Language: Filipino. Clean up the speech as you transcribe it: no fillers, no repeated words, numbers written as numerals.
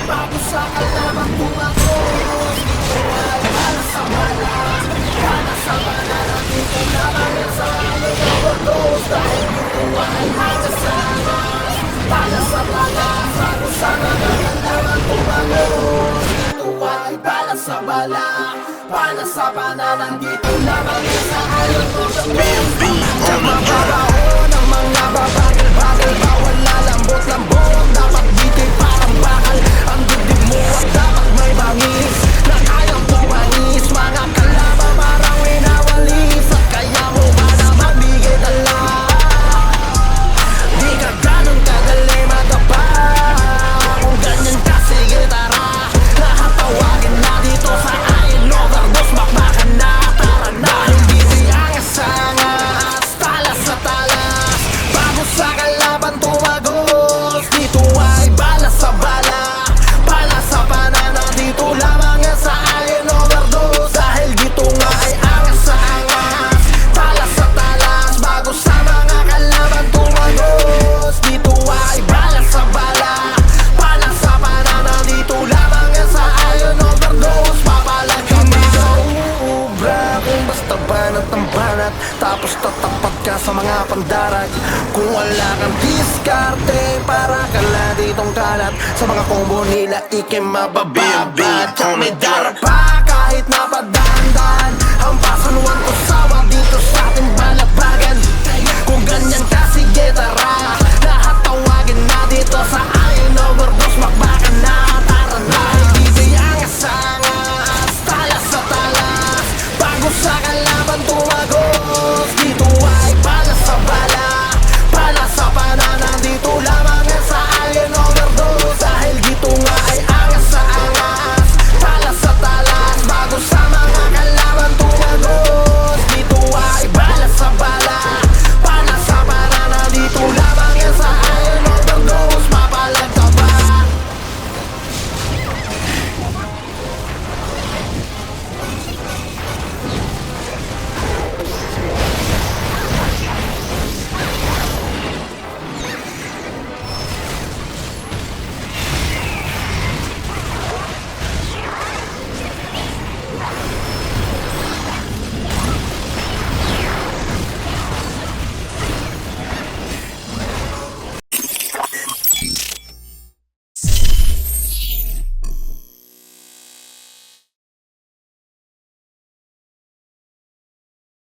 bago sa kalaban tumagos. Dito ay bala sa bala, bala sa bala. Nandito lamang yan sa amin overdose. Dahil dito ay hanggang sa angas, bala sa bala, bago sa kalaban tumagos. Dito ay bala sa bala, bala sa bala. Nandito lamang yan sa amin overdose. Mababaon ang mga babagal-bagal, bawal lalambot-lambot. Dapat dito'y parang bakal ang dibdib mo at dapat may bangis na kayang tumangis. Mga kalaban parang winawalis at kaya mo ba na magbigay dala? Di ka ganun kadali madapa. Kung ganyan ka, sige tara, lahat tawagin na dito sa akin overdose. Bakbakan na, tara na. Dahil dito'y angas-angas, talas sa talas, bago sa kalaban tumagos. Dito ay bala sa bala, bala sa banana. Dito lamang yan sa akin overdose. Dahil dito nga ay angas sa angas, talas sa talas, bago sa mga kalaban tumagos. Dito ay bala sa bala, bala sa banana. Dito lamang yan sa akin overdose. Papalag kami sa uubra kung basta banat ng banat, tapos tatapat ka sa mga pandarag. Kung wala kang diskarte, para ka lang ditong kalat. Sa mga combo nila ikim mabababa. Kami darapa kahit napadaan-daan, hampasan 1 to sawa dito sa ating balabagan. Kung ganyan ka, sige tara,